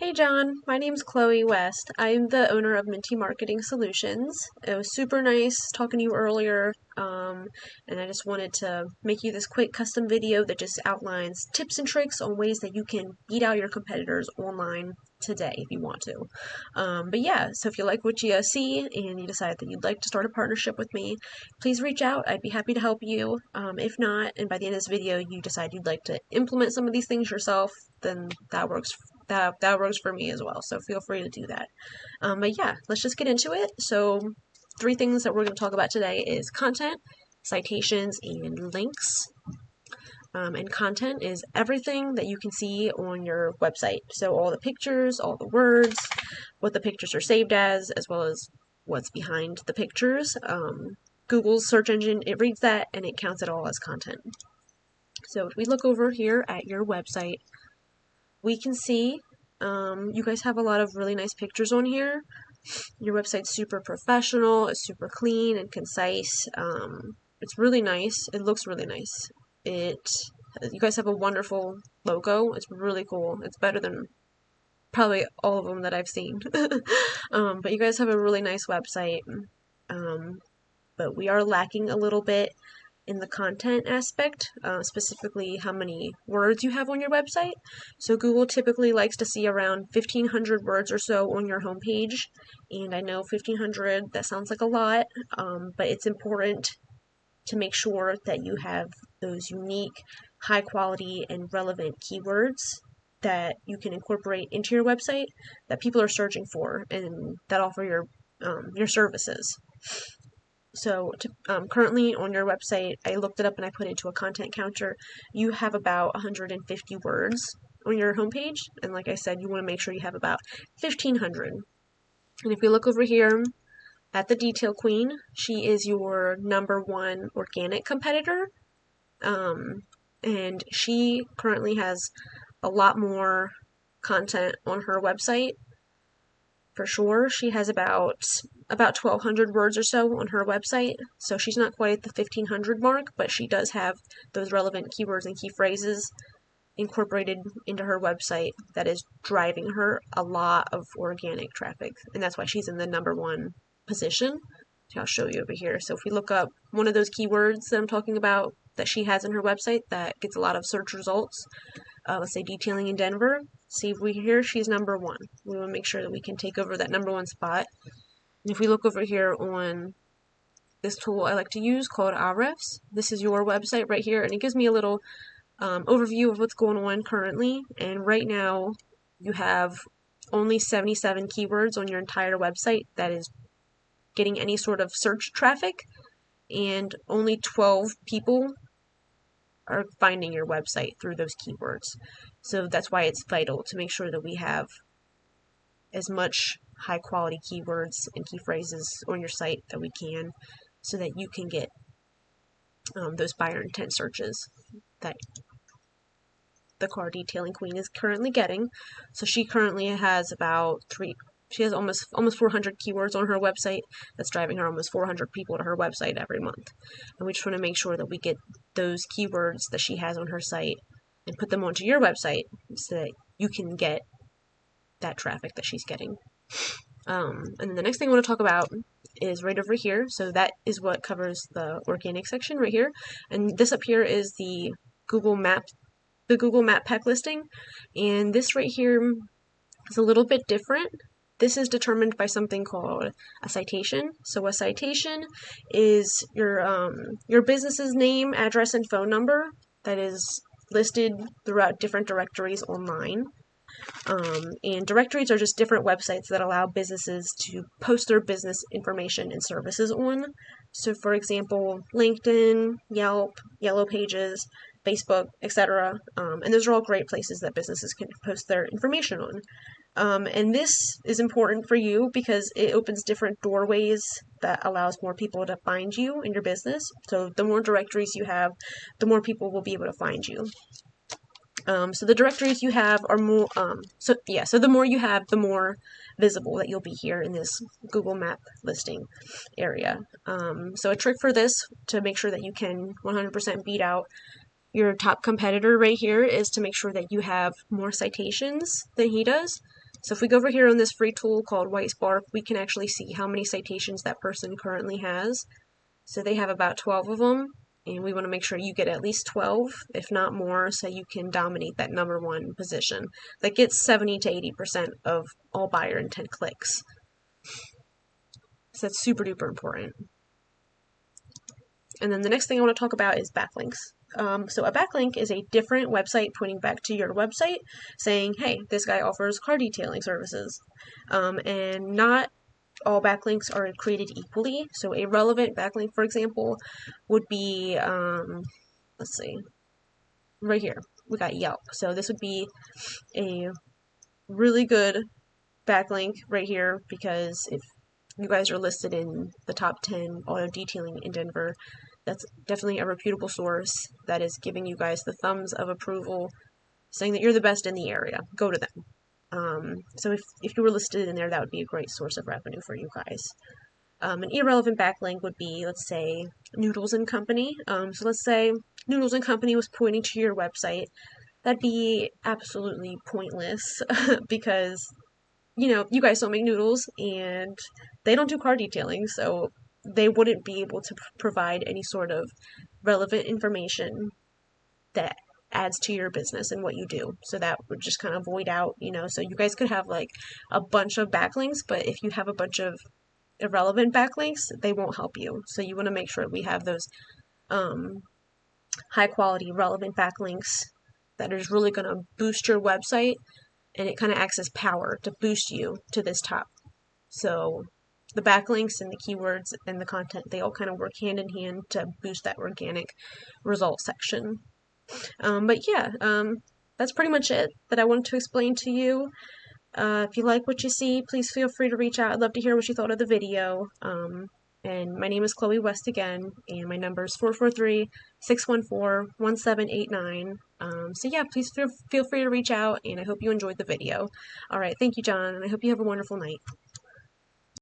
Hey John, my name's Chloe West. I'm the owner of Minty Marketing Solutions. It was super nice talking to you earlier, and I just wanted to make you this quick custom video that just outlines tips and tricks on ways that you can beat out your competitors online today if you want to. But yeah, so if you like what you see and you decide that you'd like to start a partnership with me, please reach out. I'd be happy to help you. If not, and by the end of this video you decide you'd like to implement some of these things yourself, then that works for me as well, so feel free to do that. But yeah, let's just get into it. So 3 things that we're going to talk about today is content, citations, and links. And content is everything that you can see on your website. So all the pictures, all the words, what the pictures are saved as well as what's behind the pictures. Google's search engine, it reads that and it counts it all as content. So if we look over here at your website, we can see you guys have a lot of really nice pictures on here. Your website's super professional, it's super clean and concise. It's really nice. It looks really nice. You guys have a wonderful logo. It's really cool. It's better than probably all of them that I've seen. But you guys have a really nice website. But we are lacking a little bit in the content aspect, specifically how many words you have on your website. So Google typically likes to see around 1,500 words or so on your homepage, and I know 1,500, that sounds like a lot, but it's important to make sure that you have those unique, high quality, and relevant keywords that you can incorporate into your website that people are searching for and that offer your services. So currently on your website, I looked it up and I put it into a content counter. You have about 150 words on your homepage, and like I said, you want to make sure you have about 1,500. And if we look over here at the Detail Queen, she is your #1 organic competitor, and she currently has a lot more content on her website. For sure, she has about 1,200 words or so on her website, so she's not quite at the 1,500 mark, but she does have those relevant keywords and key phrases incorporated into her website that is driving her a lot of organic traffic, and that's why she's in the #1 position. So I'll show you over here. So if we look up one of those keywords that I'm talking about that she has in her website that gets a lot of search results, let's say detailing in Denver. See over here, she's #1. We want to make sure that we can take over that #1 spot. And if we look over here on this tool I like to use called Ahrefs, this is your website right here, and it gives me a little overview of what's going on currently. And right now, you have only 77 keywords on your entire website that is getting any sort of search traffic, and only 12 people are finding your website through those keywords. So that's why it's vital to make sure that we have as much high quality keywords and key phrases on your site that we can, so that you can get those buyer intent searches that the Car Detailing Queen is currently getting. So she currently has almost 400 keywords on her website. That's driving her almost 400 people to her website every month. And we just want to make sure that we get those keywords that she has on her site and put them onto your website so that you can get that traffic that she's getting. And then the next thing I want to talk about is right over here. So that is what covers the organic section right here. And this up here is the Google Map Pack listing. And this right here is a little bit different. This is determined by something called a citation. So a citation is your business's name, address, and phone number that is listed throughout different directories online. And directories are just different websites that allow businesses to post their business information and services on. So for example, LinkedIn, Yelp, Yellow Pages, Facebook, etc. And those are all great places that businesses can post their information on. And this is important for you because it opens different doorways that allows more people to find you and your business. So the more directories you have, the more people will be able to find you. So the directories you have are more, so the more you have, the more visible that you'll be here in this Google Map listing area. So a trick for this to make sure that you can 100% beat out your top competitor right here is to make sure that you have more citations than he does. So if we go over here on this free tool called Whitespark, we can actually see how many citations that person currently has. So they have about 12 of them, and we want to make sure you get at least 12, if not more, so you can dominate that #1 position. That gets 70 to 80% of all buyer intent clicks. So that's super duper important. And then the next thing I want to talk about is backlinks. So a backlink is a different website pointing back to your website saying, hey, this guy offers car detailing services. And not all backlinks are created equally. So a relevant backlink, for example, would be, let's see, right here, we got Yelp. So this would be a really good backlink right here, because if you guys are listed in the top 10 auto detailing in Denver, that's definitely a reputable source that is giving you guys the thumbs of approval, saying that you're the best in the area. Go to them. So if you were listed in there, that would be a great source of revenue for you guys. An irrelevant backlink would be, let's say, Noodles and Company. So let's say Noodles and Company was pointing to your website. That'd be absolutely pointless because, you know, you guys don't make noodles and they don't do car detailing, so they wouldn't be able to provide any sort of relevant information that adds to your business and what you do. So that would just kind of void out, you know. So you guys could have like a bunch of backlinks, but if you have a bunch of irrelevant backlinks, they won't help you. So you want to make sure we have those high quality relevant backlinks that is really going to boost your website, and it kind of acts as power to boost you to this top. So the backlinks and the keywords and the content, they all kind of work hand in hand to boost that organic result section. But yeah, that's pretty much it that I wanted to explain to you. If you like what you see, please feel free to reach out. I'd love to hear what you thought of the video. And my name is Chloe West again, and my number is 443-614-1789. So yeah, please feel free to reach out, and I hope you enjoyed the video. All right, thank you, John, and I hope you have a wonderful night.